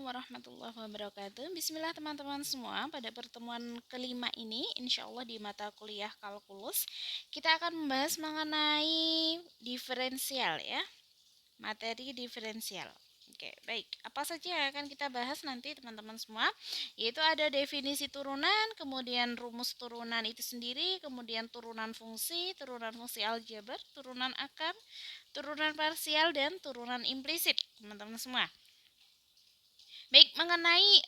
Warahmatullahi wabarakatuh. Bismillah teman-teman semua. Pada pertemuan kelima ini, insya Allah di mata kuliah kalkulus, kita akan membahas mengenai diferensial ya, materi diferensial. Oke, baik. Apa saja yang akan kita bahas nanti teman-teman semua? Yaitu ada definisi turunan, kemudian rumus turunan itu sendiri, kemudian turunan fungsi aljabar, turunan akar, turunan parsial, dan turunan implisit, teman-teman semua. Baik, mengenai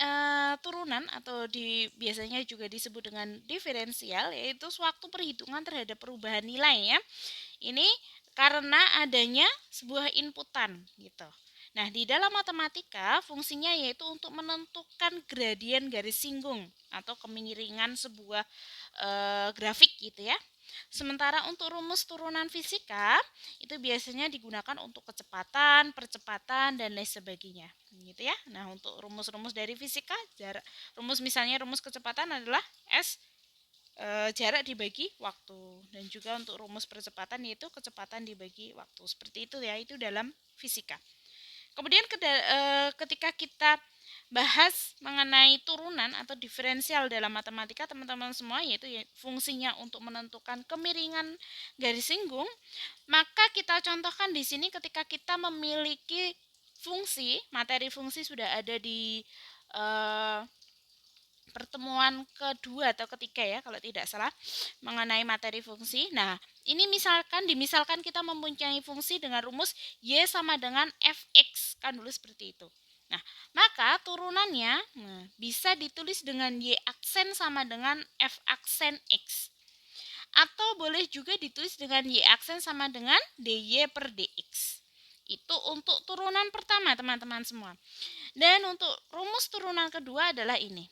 turunan atau biasanya juga disebut dengan diferensial, yaitu suatu perhitungan terhadap perubahan nilai ya. Ini karena adanya sebuah inputan gitu. Nah, di dalam matematika fungsinya yaitu untuk menentukan gradien garis singgung atau kemiringan sebuah grafik gitu ya. Sementara untuk rumus turunan fisika itu biasanya digunakan untuk kecepatan, percepatan dan lain sebagainya, gitu ya. Nah, untuk rumus-rumus dari fisika, rumus kecepatan adalah S jarak dibagi waktu, dan juga untuk rumus percepatan yaitu kecepatan dibagi waktu. Seperti itu ya, itu dalam fisika. Kemudian ketika kita bahas mengenai turunan atau diferensial dalam matematika teman-teman semua, yaitu fungsinya untuk menentukan kemiringan garis singgung, maka kita contohkan di sini ketika kita memiliki materi fungsi sudah ada di eh, pertemuan kedua atau ketiga ya kalau tidak salah mengenai materi fungsi. Nah, ini misalkan kita mempunyai fungsi dengan rumus y sama dengan fx, kan dulu seperti itu. Nah, maka turunannya bisa ditulis dengan y aksen sama dengan f aksen x. Atau boleh juga ditulis dengan y aksen sama dengan dy per dx. Itu untuk turunan pertama teman-teman semua. Dan untuk rumus turunan kedua adalah ini.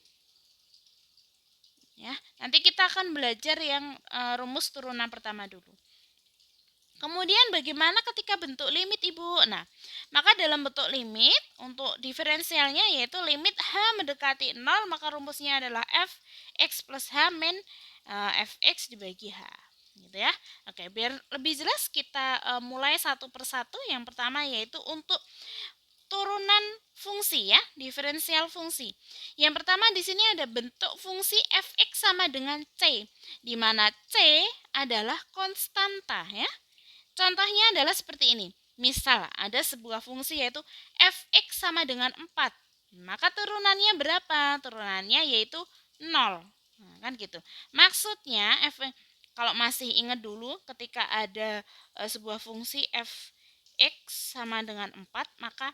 Ya, nanti kita akan belajar yang rumus turunan pertama dulu. Kemudian bagaimana ketika bentuk limit Ibu? Nah, maka dalam bentuk limit untuk diferensialnya yaitu limit H mendekati 0, maka rumusnya adalah fx plus H min fx dibagi H. Gitu ya. Oke, biar lebih jelas kita mulai satu persatu. Yang pertama yaitu untuk turunan fungsi ya, diferensial fungsi. Yang pertama di sini ada bentuk fungsi fx sama dengan c, di mana c adalah konstanta ya. Contohnya adalah seperti ini. Misal ada sebuah fungsi yaitu fx sama dengan 4. Maka turunannya berapa? Turunannya yaitu 0. Nah, kan gitu. Maksudnya kalau masih ingat dulu ketika ada sebuah fungsi fx sama dengan 4, maka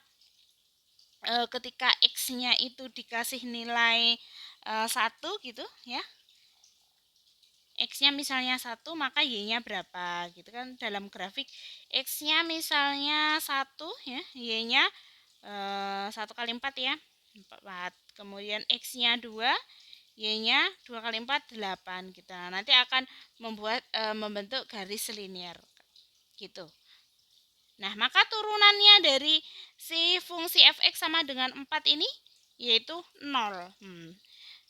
ketika x-nya itu dikasih nilai 1 gitu ya. X-nya misalnya 1, maka Y-nya berapa gitu kan. Dalam grafik X-nya misalnya 1 ya, Y-nya 1 kali 4 ya, 4. Kemudian X-nya 2, Y-nya 2 kali 4 8 gitu. Nah, nanti akan membentuk garis linier gitu. Nah, maka turunannya dari si fungsi fx sama dengan 4 ini yaitu 0.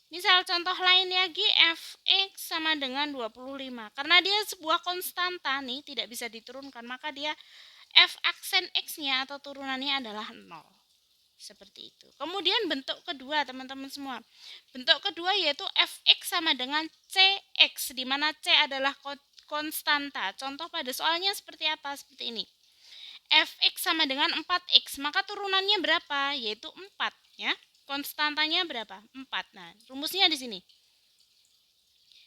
Misal contoh lain lagi fx sama dengan 25. Karena dia sebuah konstanta nih, tidak bisa diturunkan, maka dia f aksen x-nya atau turunannya adalah 0. Seperti itu. Kemudian bentuk kedua teman-teman semua. Bentuk kedua yaitu fx sama dengan cx, di mana c adalah konstanta. Contoh pada soalnya seperti apa? Seperti ini. Fx sama dengan 4x, maka turunannya berapa? Yaitu 4 ya. Konstantanya berapa? 4. Nah, rumusnya di sini.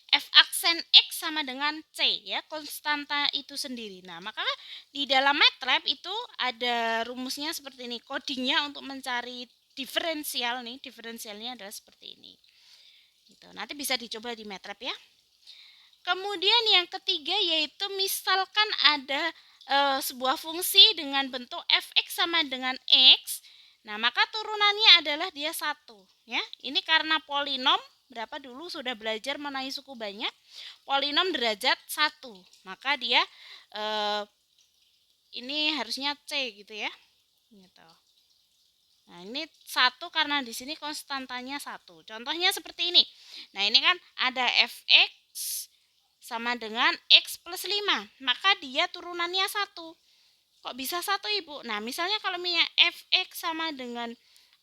F aksen X sama dengan C ya, konstanta itu sendiri. Nah, maka di dalam MATLAB itu ada rumusnya seperti ini. Codingnya untuk mencari diferensial nih, diferensialnya adalah seperti ini. Gitu. Nanti bisa dicoba di MATLAB ya. Kemudian yang ketiga yaitu misalkan ada sebuah fungsi dengan bentuk fx sama dengan x. Nah, maka turunannya adalah dia 1 ya. Ini karena polinom, berapa dulu sudah belajar mengenai suku banyak, polinom derajat 1. Maka dia ini harusnya c gitu ya. Gitu. Nah, ini 1 karena di sini konstantanya 1. Contohnya seperti ini. Nah, ini kan ada fx sama dengan x plus 5, maka dia turunannya 1. Kok bisa 1 Ibu? Nah, misalnya kalau punya fx sama dengan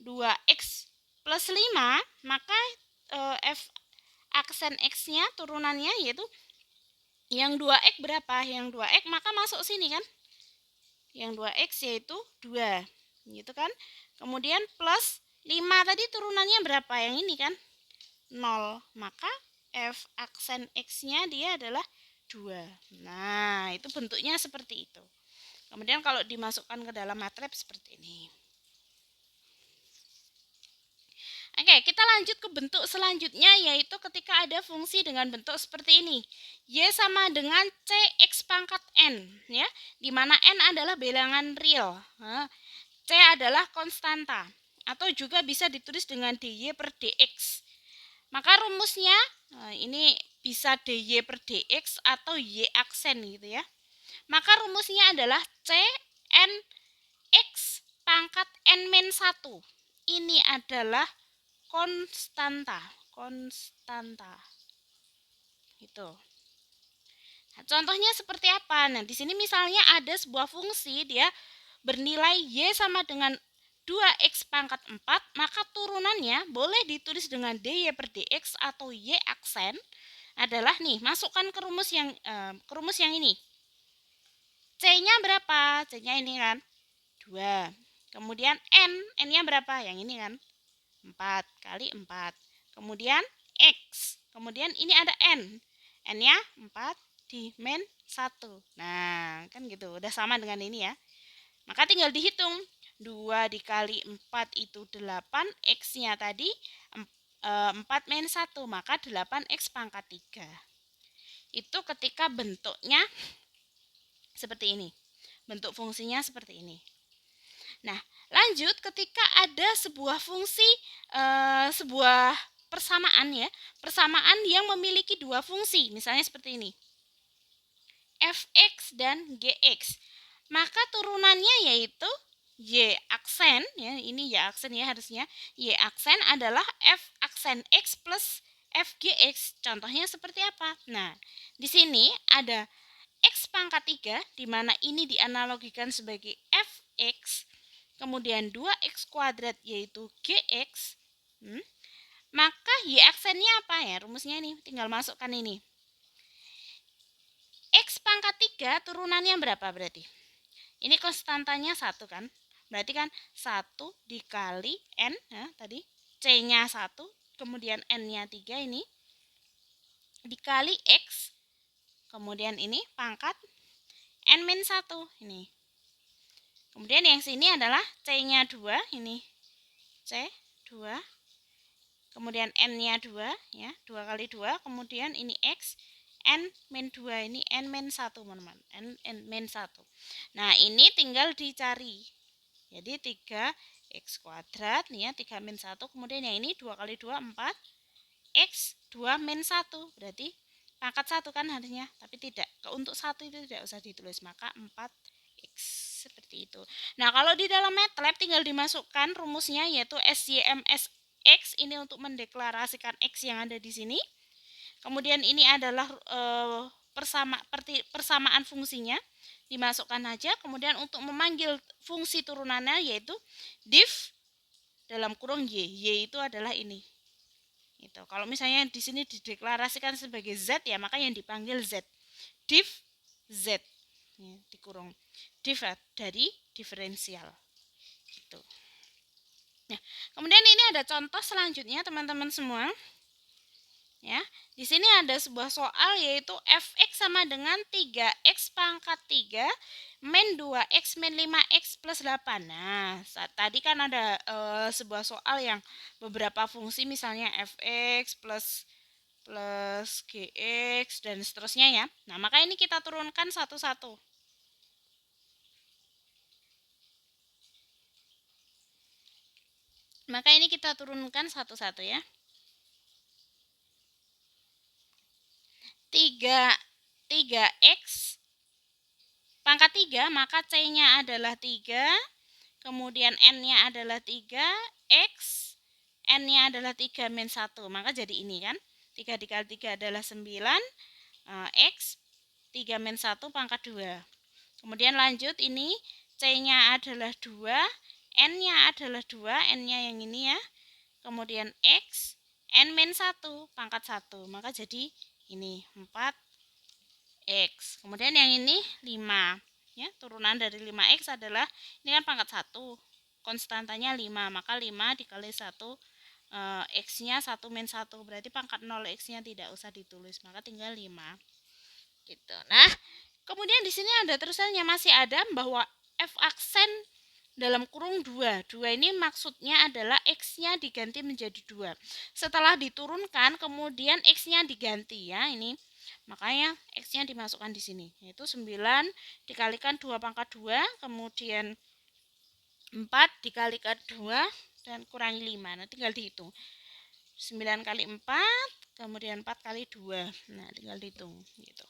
2x plus 5, maka f aksen x-nya turunannya yaitu yang 2x berapa? Yang 2x maka masuk sini kan? Yang 2x yaitu 2. Gitu kan? Kemudian plus 5 tadi turunannya berapa? Yang ini kan? 0. Maka f aksen x-nya dia adalah 2. Nah, itu bentuknya seperti itu. Kemudian kalau dimasukkan ke dalam MATLAB seperti ini. Oke, kita lanjut ke bentuk selanjutnya, yaitu ketika ada fungsi dengan bentuk seperti ini. Y sama dengan Cx pangkat N, ya, di mana N adalah bilangan real. C adalah konstanta, atau juga bisa ditulis dengan dy per dx. Maka rumusnya, ini bisa dy per dx atau y aksen gitu ya. Maka rumusnya adalah Cn x pangkat N-1. Ini adalah konstanta gitu. Nah, contohnya seperti apa? Nah, di sini misalnya ada sebuah fungsi dia bernilai y sama dengan 2x pangkat 4, maka turunannya boleh ditulis dengan dy per dx atau y aksen adalah nih, masukkan ke rumus yang ini. C-nya berapa? C-nya ini kan 2. Kemudian n-nya berapa? Yang ini kan 4 kali 4. Kemudian X. Kemudian ini ada N. N-nya 4 dimen 1. Nah, kan gitu. Udah sama dengan ini ya. Maka tinggal dihitung. 2 dikali 4 itu 8. X-nya tadi 4 min 1. Maka 8X pangkat 3. Itu ketika bentuknya seperti ini. Bentuk fungsinya seperti ini. Nah, lanjut ketika ada sebuah fungsi, sebuah persamaan ya, persamaan yang memiliki dua fungsi, misalnya seperti ini, fx dan gx, maka turunannya yaitu y aksen ya, ini y aksen ya harusnya, y aksen adalah f aksen x plus fgx. Contohnya seperti apa? Nah, di sini ada x pangkat 3, di mana ini dianalogikan sebagai fx, kemudian 2x kuadrat yaitu gx, maka y aksennya apa ya? Rumusnya ini tinggal masukkan ini. X pangkat 3 turunannya berapa berarti? Ini konstantanya 1 kan? Berarti kan 1 dikali n, ya, tadi C-nya 1, kemudian N-nya 3 ini, dikali X, kemudian ini pangkat N-1 ini. Kemudian yang sini adalah C-nya 2, ini C 2, kemudian N-nya 2, ya, 2 kali 2, kemudian ini X, N-2, ini N-1 teman-teman, N-1. Nah, ini tinggal dicari. Jadi 3x kuadrat nih ya, 3 min 1, kemudian yang ini 2 kali 2 4, x 2 min 1, berarti pangkat 1 kan harusnya, tapi tidak. Untuk 1 itu tidak usah ditulis, maka 4x seperti itu. Nah, kalau di dalam MATLAB tinggal dimasukkan rumusnya yaitu SYMS X, ini untuk mendeklarasikan X yang ada di sini. Kemudian ini adalah persamaan fungsinya, dimasukkan aja. Kemudian untuk memanggil fungsi turunannya yaitu div dalam kurung y. Y itu adalah ini. Itu. Kalau misalnya di sini dideklarasikan sebagai z ya, maka yang dipanggil z. Div z. Ya, dikurung. Div dari diferensial. Gitu. Nah, kemudian ini ada contoh selanjutnya teman-teman semua. Ya, di sini ada sebuah soal yaitu fx sama dengan 3x pangkat 3 min 2x min 5x plus 8. Nah, tadi kan ada sebuah soal yang beberapa fungsi, misalnya fx plus gx dan seterusnya ya. Nah, maka ini kita turunkan satu-satu. Maka ini kita turunkan satu-satu ya. 3x pangkat 3, maka C-nya adalah 3, kemudian N-nya adalah 3, X, N-nya adalah 3 min 1, maka jadi ini kan, 3 dikali 3 adalah 9, X, 3 min 1 pangkat 2. Kemudian lanjut ini, C-nya adalah 2, N-nya adalah 2, N-nya yang ini ya. Kemudian X, N-1, pangkat 1. Maka jadi ini 4X. Kemudian yang ini 5. Ya, turunan dari 5X adalah, ini kan pangkat 1. Konstantanya 5, maka 5 dikali 1, X-nya 1 min 1. Berarti pangkat 0 X-nya tidak usah ditulis, maka tinggal 5. Gitu. Nah, kemudian di sini ada terusannya, masih ada bahwa F aksen dalam kurung 2. 2 ini maksudnya adalah X-nya diganti menjadi 2. Setelah diturunkan, kemudian X-nya diganti ya, ini. Makanya X-nya dimasukkan di sini, yaitu 9 dikalikan 2 pangkat 2, kemudian 4 dikalikan 2 dan kurangi 5. Nah, tinggal dihitung. 9 kali 4, kemudian 4 kali 2. Nah, tinggal dihitung gitu.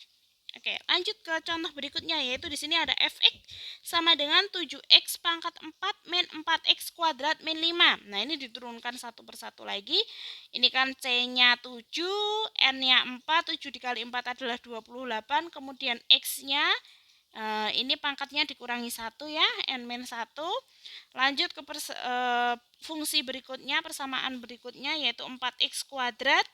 Oke, lanjut ke contoh berikutnya, yaitu di sini ada fx sama dengan 7x pangkat 4 min 4x kuadrat min 5. Nah, ini diturunkan satu persatu lagi. Ini kan C-nya 7, N-nya 4, 7 dikali 4 adalah 28, kemudian X-nya ini pangkatnya dikurangi 1 ya, N-1. Lanjut ke fungsi berikutnya, persamaan berikutnya, yaitu 4x kuadrat.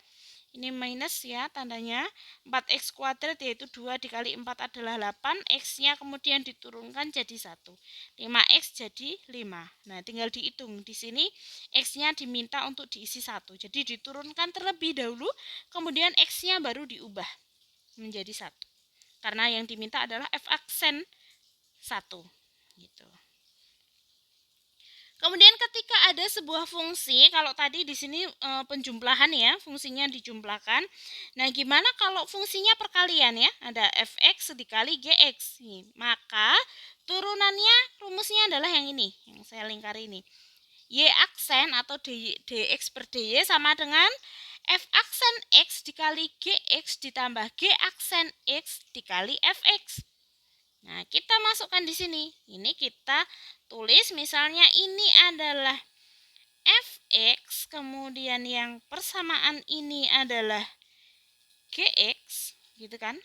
Ini minus ya tandanya. 4x kuadrat yaitu 2 dikali 4 adalah 8. X-nya kemudian diturunkan jadi 1. 5x jadi 5. Nah, tinggal dihitung. Di sini X-nya diminta untuk diisi 1. Jadi diturunkan terlebih dahulu, kemudian X-nya baru diubah menjadi 1. Karena yang diminta adalah F aksen 1. Gitu. Kemudian ketika ada sebuah fungsi, kalau tadi di sini penjumlahan ya, fungsinya dijumlahkan. Nah, gimana kalau fungsinya perkalian ya? Ada fx dikali gx. Maka turunannya rumusnya adalah yang ini, yang saya lingkari ini. Y aksen atau dx per dy sama dengan f aksen x dikali gx ditambah g aksen x dikali fx. Nah, kita masukkan di sini. Ini kita tulis misalnya ini adalah fx, kemudian yang persamaan ini adalah gx, gitu kan?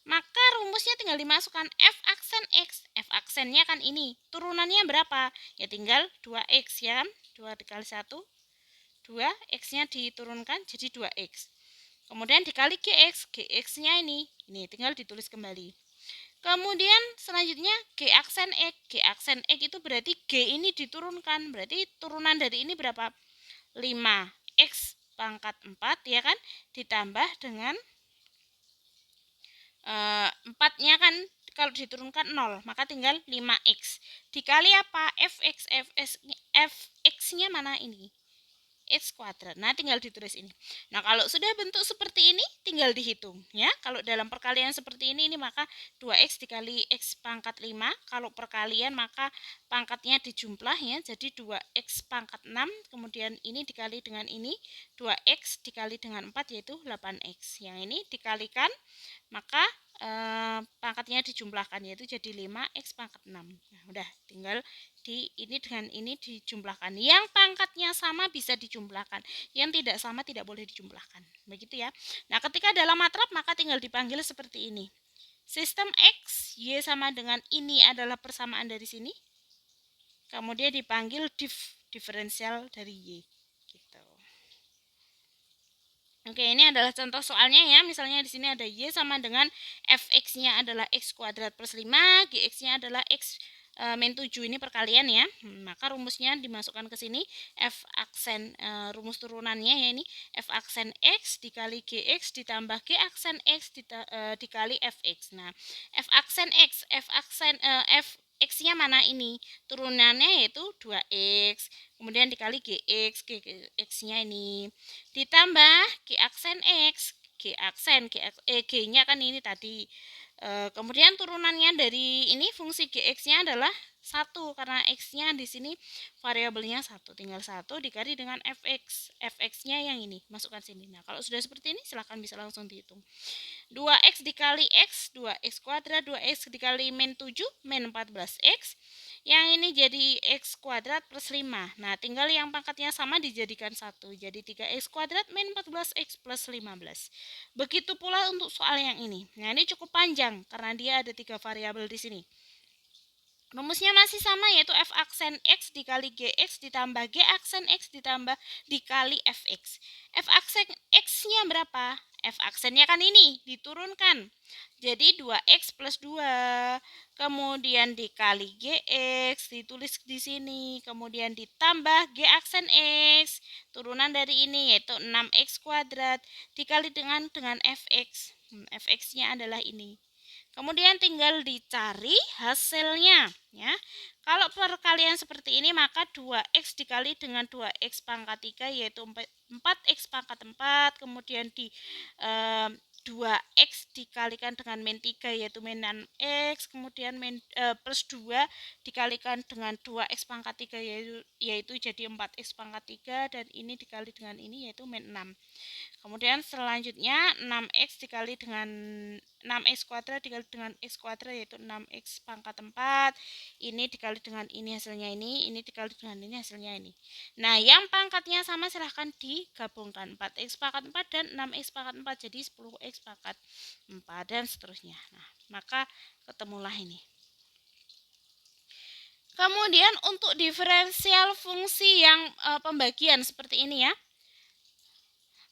Maka rumusnya tinggal dimasukkan f aksen x. F aksennya kan ini. Turunannya berapa? Ya tinggal 2x ya. 2 dikali 1, 2, x-nya diturunkan jadi 2x. Kemudian dikali gx, gx-nya ini tinggal ditulis kembali. Kemudian selanjutnya G aksen X. G aksen X itu berarti G ini diturunkan. Berarti turunan dari ini berapa? 5. X pangkat 4 ya kan? Ditambah dengan 4-nya kan kalau diturunkan 0. Maka tinggal 5X. Dikali apa? Fx. Fx-nya mana ini? X kuadrat. Nah, tinggal ditulis ini. Nah, kalau sudah bentuk seperti ini, tinggal dihitung ya. Kalau dalam perkalian seperti ini maka 2x dikali x pangkat 5. Kalau perkalian maka pangkatnya dijumlah ya. Jadi 2x pangkat 6, kemudian ini dikali dengan ini, 2x dikali dengan 4 yaitu 8x. Yang ini dikalikan maka pangkatnya dijumlahkan yaitu jadi 5x pangkat 6. Nah, udah tinggal ini dengan ini dijumlahkan. Yang pangkatnya sama bisa dijumlahkan, yang tidak sama tidak boleh dijumlahkan. Begitu ya. Nah, ketika dalam matrab maka tinggal dipanggil seperti ini. Sistem X, Y sama dengan ini adalah persamaan dari sini. Kemudian dipanggil diferensial dari Y. Gitu. Oke, ini adalah contoh soalnya ya. Misalnya di sini ada Y sama dengan fx-nya adalah x kuadrat plus 5, gx-nya adalah x min 7. Ini perkalian ya. Maka rumusnya dimasukkan ke sini. F aksen rumus turunannya ya ini f aksen x dikali gx ditambah g aksen x dikali fx. Nah, f aksen x, f x-nya mana ini? Turunannya yaitu 2x. Kemudian dikali gx, gx-nya ini ditambah g aksen x, g-nya kan ini tadi. Kemudian turunannya dari ini fungsi gx-nya adalah 1 karena x-nya di sini variabelnya 1. Tinggal 1 dikali dengan fx. Fx-nya yang ini, masukkan sini. Nah, kalau sudah seperti ini silahkan bisa langsung dihitung. 2x dikali x, 2x kuadrat, 2x dikali min 7, min 14x. Yang ini jadi x kuadrat plus 5. Nah, tinggal yang pangkatnya sama dijadikan 1. Jadi 3x kuadrat min 14x plus 15. Begitu pula untuk soal yang ini. Nah, ini cukup panjang karena dia ada 3 variabel di sini. Rumusnya masih sama, yaitu f aksen x dikali gx ditambah g aksen x ditambah dikali fx. F aksen x-nya berapa? F aksennya kan ini, diturunkan. Jadi 2x plus 2. Kemudian dikali gx, ditulis di sini. Kemudian ditambah g aksen x, turunan dari ini, yaitu 6x kuadrat, dikali dengan fx. Fx-nya adalah ini. Kemudian tinggal dicari hasilnya ya. Kalau perkalian seperti ini maka 2x dikali dengan 2x pangkat 3 yaitu 4x pangkat 4, kemudian di 2x dikalikan dengan min 3 yaitu min 6x, kemudian plus 2 dikalikan dengan 2x pangkat 3 yaitu jadi 4x pangkat 3, dan ini dikali dengan ini yaitu min 6. Kemudian selanjutnya 6x dikali dengan 6x kuadrat dikali dengan x kuadrat yaitu 6x pangkat 4. Ini dikali dengan ini hasilnya ini dikali dengan ini hasilnya ini. Nah, yang pangkatnya sama silahkan digabungkan. 4x pangkat 4 dan 6x pangkat 4 jadi 10x pangkat 4 dan seterusnya. Nah, maka ketemulah ini. Kemudian untuk diferensial fungsi yang pembagian seperti ini ya.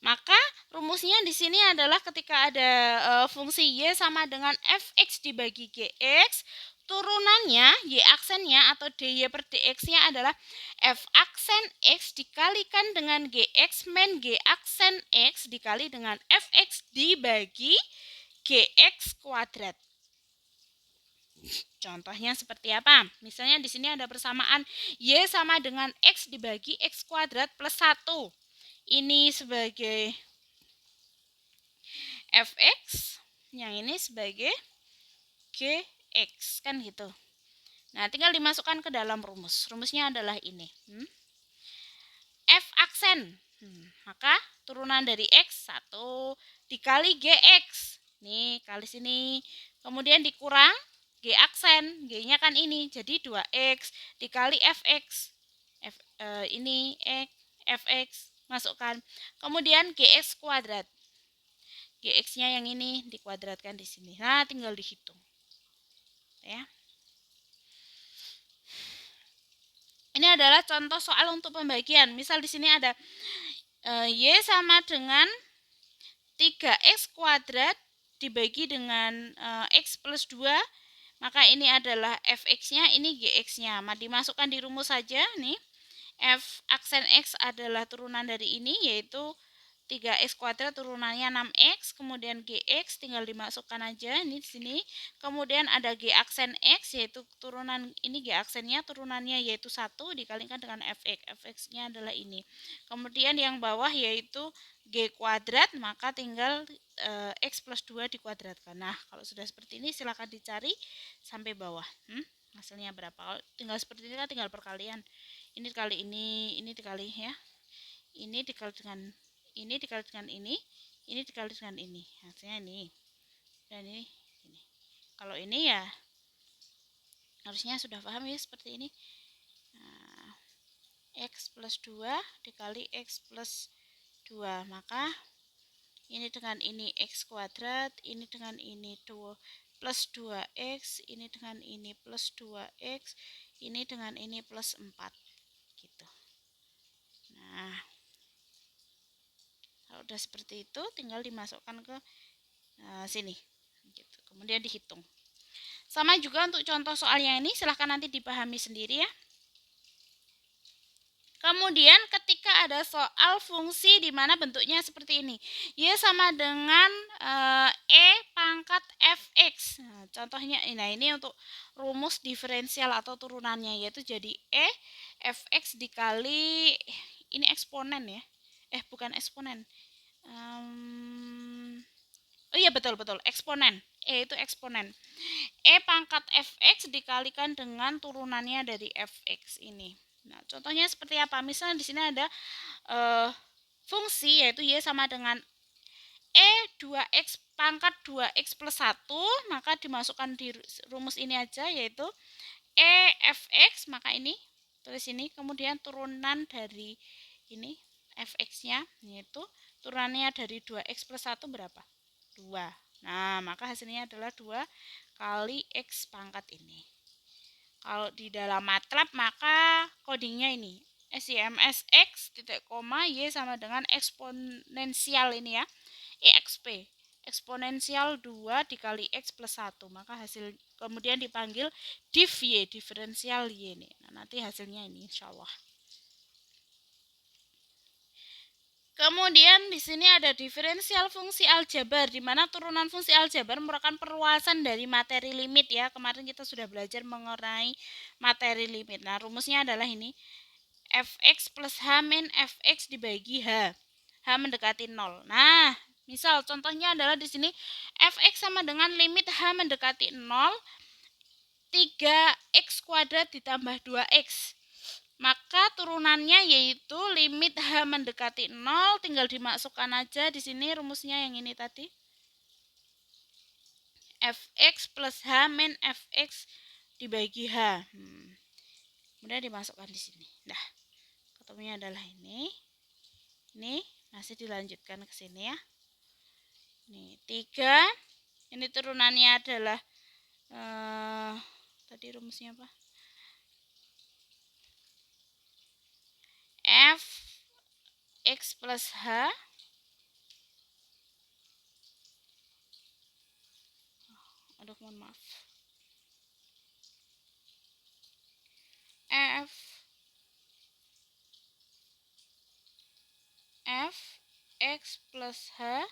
Maka rumusnya di sini adalah ketika ada fungsi y sama dengan fx dibagi gx, turunannya y aksennya atau dy per dx-nya adalah f aksen x dikalikan dengan gx min g aksen x dikali dengan fx dibagi gx kuadrat. Contohnya seperti apa? Misalnya di sini ada persamaan y sama dengan x dibagi x kuadrat plus 1. Ini sebagai fx, yang ini sebagai gx, kan gitu. Nah, tinggal dimasukkan ke dalam rumus. Rumusnya adalah ini. F aksen. Maka turunan dari x 1 dikali gx. Nih, kali sini. Kemudian dikurang g aksen. G-nya kan ini. Jadi 2x dikali fx. Ini fx masukkan. Kemudian gx kuadrat. Gx-nya yang ini dikuadratkan di sini. Nah, tinggal dihitung. Ya. Ini adalah contoh soal untuk pembagian. Misal di sini ada y sama dengan 3x kuadrat dibagi dengan x plus 2. Maka ini adalah fx-nya, ini gx-nya. Dimasukkan di rumus saja nih. F aksen x adalah turunan dari ini, yaitu 3x kuadrat turunannya 6x, kemudian gx tinggal dimasukkan aja ini di sini. Kemudian ada g aksen x yaitu turunan ini, g aksennya turunannya yaitu 1 dikalikan dengan fx. Fx-nya adalah ini. Kemudian yang bawah yaitu g kuadrat, maka tinggal x plus 2 dikuadratkan. Nah, kalau sudah seperti ini silakan dicari sampai bawah. Hasilnya berapa? Tinggal seperti ini kan tinggal perkalian. Ini dikali ini dikali ya. Ini dikali dengan ini dikali dengan ini dikali dengan ini, hasilnya ini, dan ini. Kalau ini ya harusnya sudah paham ya seperti ini. Nah, x plus 2 dikali x plus 2, maka ini dengan ini x kuadrat, ini dengan ini 2 plus 2x, ini dengan ini plus 2x, ini dengan ini plus 4 gitu. Nah, kalau udah seperti itu tinggal dimasukkan ke sini gitu. Kemudian dihitung. Sama juga untuk contoh soalnya ini, silahkan nanti dipahami sendiri ya. Kemudian ketika ada soal fungsi di mana bentuknya seperti ini, y sama dengan e pangkat fx. Nah, contohnya ini untuk rumus diferensial atau turunannya, yaitu jadi e fx dikali ini eksponen ya. Bukan eksponen. Oh iya, betul eksponen. E itu eksponen. E pangkat fx dikalikan dengan turunannya dari fx ini. Nah, contohnya seperti apa? Misalnya di sini ada fungsi yaitu y sama dengan e 2x pangkat 2x plus 1, maka dimasukkan di rumus ini aja, yaitu e fx, maka ini tulis ini, kemudian turunan dari ini fx-nya yaitu turunannya dari 2x plus 1 berapa? 2. Nah, maka hasilnya adalah 2 kali x pangkat ini. Kalau di dalam MATLAB maka codingnya ini SIMS X titik koma Y sama dengan eksponensial ini ya, EXP, eksponensial 2 dikali X plus 1, maka hasil kemudian dipanggil div Y, diferensial Y ini. Nah, nanti hasilnya ini insya Allah. Kemudian di sini ada diferensial fungsi aljabar, di mana turunan fungsi aljabar merupakan perluasan dari materi limit ya. Kemarin kita sudah belajar mengenai materi limit. Nah, rumusnya adalah ini. Fx plus H min Fx dibagi H. H mendekati 0. Nah, misal contohnya adalah di sini Fx sama dengan limit H mendekati 0, 3x kuadrat ditambah 2x. Maka turunannya yaitu limit H mendekati 0, tinggal dimasukkan aja di sini rumusnya yang ini tadi. Fx plus H min Fx dibagi H. Kemudian dimasukkan di sini. Nah, ketemunya adalah ini. Ini masih dilanjutkan ke sini ya. Ini 3. Ini turunannya adalah tadi rumusnya apa? F X plus H mohon maaf. F X plus H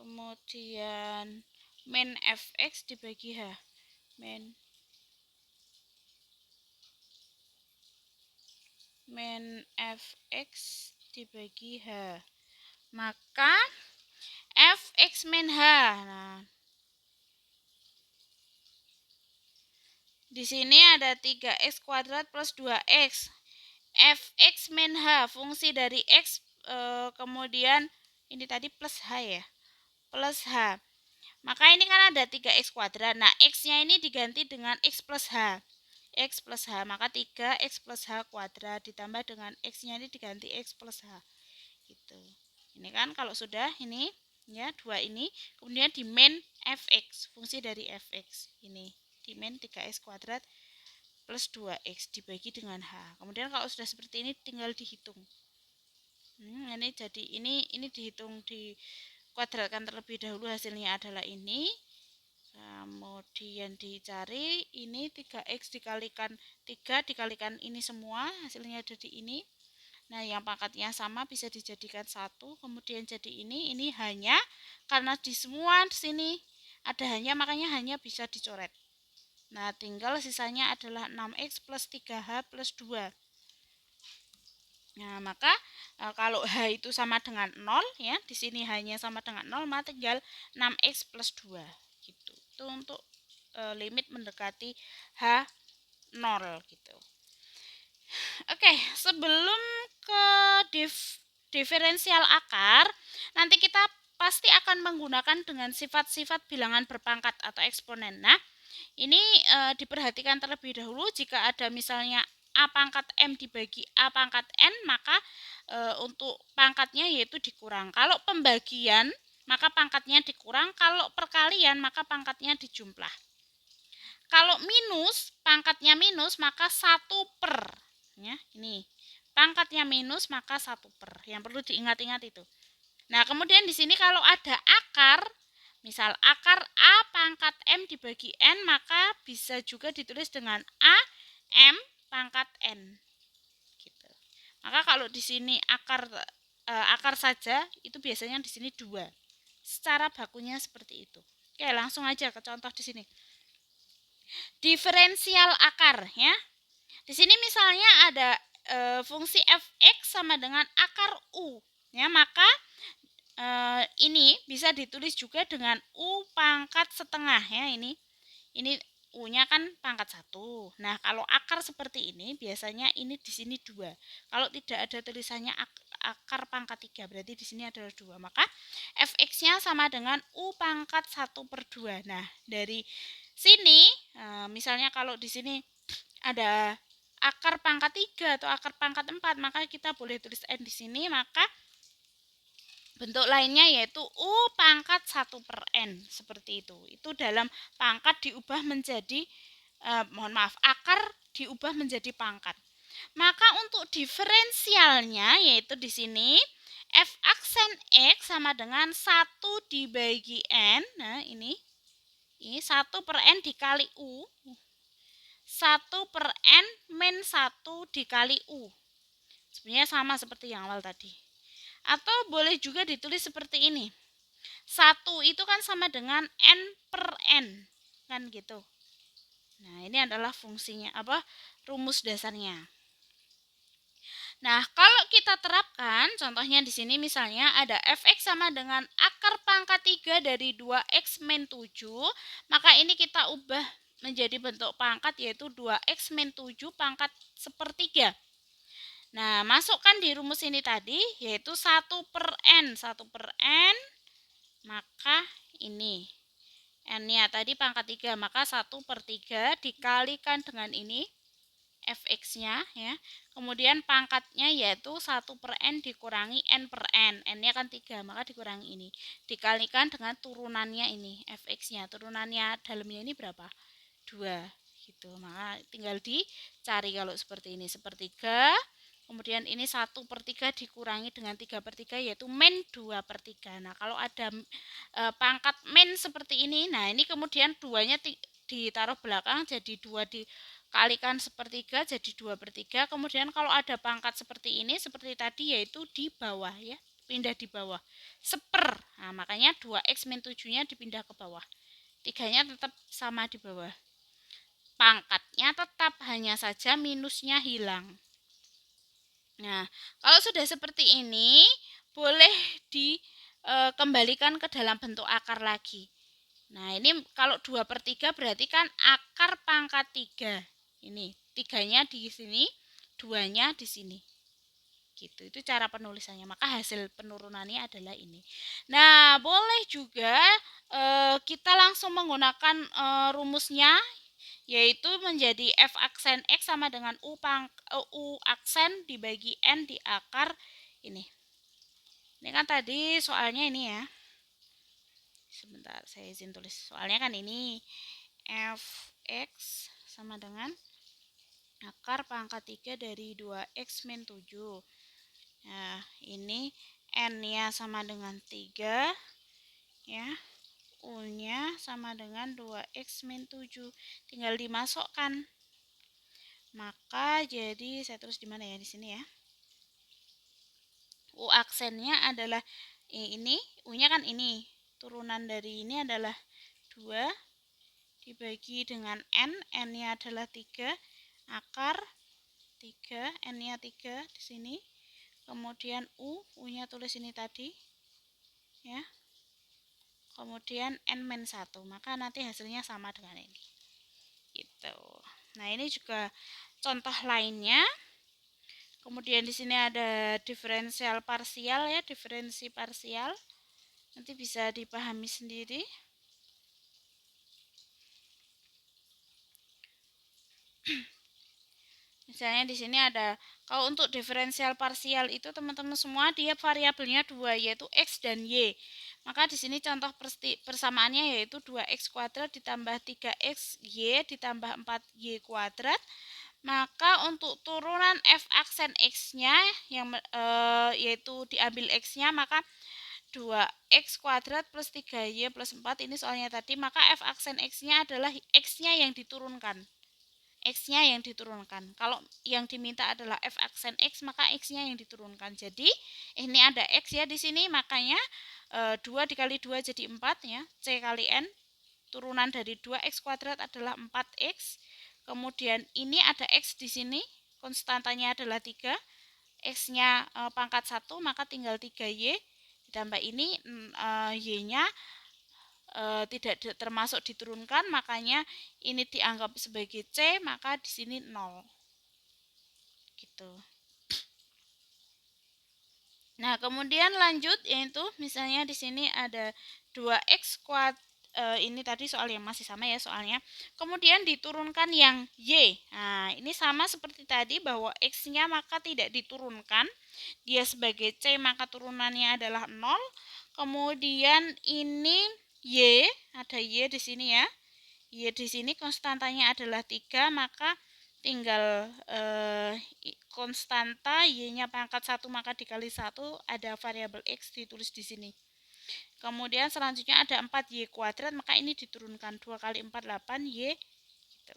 kemudian min Fx dibagi H. Min Fx dibagi H. Maka Fx min H. Nah, di sini ada 3x kuadrat plus 2x. Fx min H, fungsi dari x kemudian ini tadi plus H ya. Plus H. Maka ini kan ada 3x kuadrat. Nah, x-nya ini diganti dengan x plus H. X plus H, maka 3x plus H kuadrat ditambah dengan x-nya ini diganti x plus H. Gitu. Ini kan kalau sudah ini ya, 2 ini, kemudian di min Fx, fungsi dari Fx. Ini di min 3x kuadrat plus 2x dibagi dengan H. Kemudian kalau sudah seperti ini tinggal dihitung. Ini jadi ini dihitung, di kuadratkan terlebih dahulu, hasilnya adalah ini. Kemudian dicari ini 3x dikalikan 3 dikalikan ini semua, hasilnya jadi ini. Nah, yang pangkatnya sama bisa dijadikan 1, kemudian jadi ini hanya karena di semua sini ada hanya, makanya hanya bisa dicoret. Nah, tinggal sisanya adalah 6x plus 3h plus 2. Nah, maka kalau H itu sama dengan 0 ya, di sini hanya sama dengan 0, maka tinggal 6x plus 2 gitu. Itu untuk limit mendekati H 0 gitu. Oke, sebelum ke diferensial akar, nanti kita pasti akan menggunakan dengan sifat-sifat bilangan berpangkat atau eksponen. Nah, ini diperhatikan terlebih dahulu. Jika ada misalnya A pangkat M dibagi A pangkat N, maka untuk pangkatnya yaitu dikurang. Kalau pembagian, maka pangkatnya dikurang. Kalau perkalian, maka pangkatnya dijumlah. Kalau minus, pangkatnya minus, maka 1/. Ya, ini pangkatnya minus, maka 1/. Yang perlu diingat-ingat itu. Nah, kemudian di sini kalau ada akar, misal akar A pangkat M dibagi N, maka bisa juga ditulis dengan A M pangkat N. Gitu. Maka kalau di sini akar saja, itu biasanya di sini 2. Secara bakunya seperti itu. Oke, langsung aja ke contoh di sini. Diferensial akar ya. Di sini misalnya ada fungsi Fx sama dengan akar U. Ya, maka ini bisa ditulis juga dengan U pangkat setengah ya, ini U-nya kan pangkat 1. Nah, kalau akar seperti ini biasanya ini di sini 2. Kalau tidak ada tulisannya akar pangkat 3, berarti di sini adalah 2. Maka Fx-nya sama dengan U pangkat 1/2. Nah, dari sini misalnya kalau di sini ada akar pangkat 3 atau akar pangkat 4, maka kita boleh tulis N di sini, maka bentuk lainnya yaitu U pangkat 1/N, seperti itu. Itu dalam pangkat diubah menjadi mohon maaf, akar diubah menjadi pangkat. Maka untuk diferensialnya yaitu di sini f aksen x sama dengan 1 dibagi n. Nah, ini 1 per n dikali u. 1 per n min 1 dikali u. Sebenarnya sama seperti yang awal tadi. Atau boleh juga ditulis seperti ini. 1 itu kan sama dengan n per n. Kan gitu. Nah, ini adalah fungsinya rumus dasarnya. Nah, kalau kita terapkan, contohnya di sini misalnya ada fx sama dengan akar pangkat 3 dari 2x min 7, maka ini kita ubah menjadi bentuk pangkat yaitu 2x min 7 pangkat sepertiga. Nah, masukkan di rumus ini tadi yaitu 1 per n. 1 per n, maka ini. N-nya tadi pangkat 3, maka 1 per 3 dikalikan dengan ini. Fx-nya ya. Kemudian pangkatnya yaitu 1 per n dikurangi n per n. N-nya kan 3, maka dikurangi ini. Dikalikan dengan turunannya ini, Fx-nya. Turunannya dalamnya ini berapa? 2 gitu. Maka tinggal dicari kalau seperti ini. Sepertiga. Kemudian ini 1 per 3 dikurangi dengan 3 per 3 yaitu min 2 per 3. Nah, kalau ada pangkat min seperti ini, nah ini kemudian 2-nya ditaruh belakang jadi 2 dikalikan sepertiga jadi 2 per 3. Kemudian kalau ada pangkat seperti ini, seperti tadi yaitu di bawah ya, pindah di bawah. Seper, nah makanya 2x min 7-nya dipindah ke bawah. 3-nya tetap sama di bawah. Pangkatnya tetap, hanya saja minusnya hilang. Nah, kalau sudah seperti ini, boleh dikembalikan ke dalam bentuk akar lagi. Nah, ini kalau 2 per 3 berarti kan akar pangkat 3. Ini, 3-nya di sini, 2-nya di sini. Gitu, itu cara penulisannya. Maka hasil penurunannya adalah ini. Nah, boleh juga kita langsung menggunakan rumusnya, yaitu menjadi f aksen x sama dengan u aksen dibagi n di akar ini. Ini kan tadi soalnya ini ya. Sebentar, saya izin tulis. Soalnya kan ini fx sama dengan akar pangkat 3 dari 2x min 7. Nah, ini n-nya sama dengan 3 ya. U-nya sama dengan 2x min 7. Tinggal dimasukkan. Maka jadi saya tulis di mana ya, di sini ya. U aksennya adalah ini, U-nya kan ini. Turunan dari ini adalah 2 dibagi dengan n, n-nya adalah 3, akar 3, n-nya 3 di sini. Kemudian U-nya tulis ini tadi. Ya. Kemudian n-1, maka nanti hasilnya sama dengan ini. Gitu. Nah, ini juga contoh lainnya. Kemudian di sini ada diferensial parsial ya, diferensi parsial. Nanti bisa dipahami sendiri. Misalnya di sini ada, kalau untuk diferensial parsial itu teman-teman semua dia variabelnya 2 yaitu x dan y. Maka di sini contoh persamaannya yaitu 2x kuadrat ditambah 3xy ditambah 4y kuadrat. Maka untuk turunan f aksen x-nya yang yaitu diambil x-nya, maka 2x kuadrat plus 3y plus 4 ini soalnya tadi, maka f aksen x-nya adalah x-nya yang diturunkan. X-nya yang diturunkan. Kalau yang diminta adalah f aksen x, maka x-nya yang diturunkan. Jadi ini ada x ya di sini, makanya 2 dikali 2 jadi 4 ya. C kali n, turunan dari 2x kuadrat adalah 4x. Kemudian ini ada x di sini, konstantanya adalah 3. X-nya pangkat 1, maka tinggal 3y. Ditambah ini y-nya tidak termasuk diturunkan, makanya ini dianggap sebagai C, maka di sini 0. Gitu. Nah, kemudian lanjut yaitu misalnya di sini ada 2x kuadrat, ini tadi soal yang masih sama ya soalnya. Kemudian diturunkan yang y. Nah, ini sama seperti tadi bahwa x-nya maka tidak diturunkan. Dia sebagai C, maka turunannya adalah 0. Kemudian ini y, ada y di sini ya. Y di sini konstantanya adalah 3, maka tinggal konstanta Y-nya pangkat 1 maka dikali 1, ada variabel X ditulis di sini. Kemudian selanjutnya ada 4Y kuadrat, maka ini diturunkan 2 kali 4, 8Y gitu.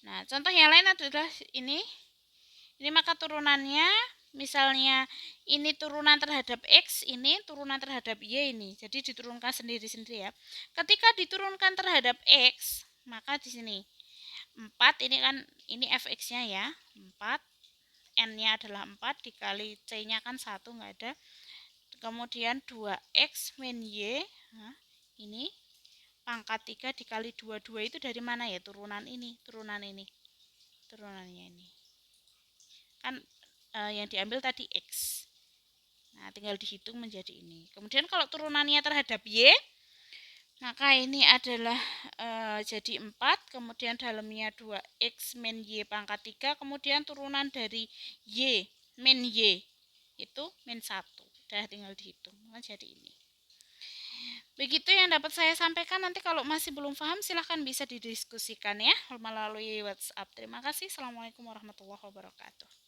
Nah, contoh yang lain adalah ini. Ini maka turunannya, misalnya ini turunan terhadap X, ini turunan terhadap Y ini. Jadi diturunkan sendiri-sendiri ya. Ketika diturunkan terhadap X, maka di sini 4 ini kan ini fx-nya ya. 4 n-nya adalah 4 dikali c-nya kan 1 enggak ada. Kemudian 2x min y. Nah, ini pangkat 3 dikali 2 itu dari mana ya? Turunan ini. Turunannya ini. Kan yang diambil tadi X. Nah, tinggal dihitung menjadi ini. Kemudian kalau turunannya terhadap Y, maka ini adalah jadi 4, kemudian dalamnya 2X min Y pangkat 3, kemudian turunan dari Y min Y itu min 1. Udah tinggal dihitung. Nah, jadi ini. Begitu yang dapat saya sampaikan. Nanti kalau masih belum paham silahkan bisa didiskusikan ya melalui WhatsApp. Terima kasih. Assalamualaikum warahmatullahi wabarakatuh.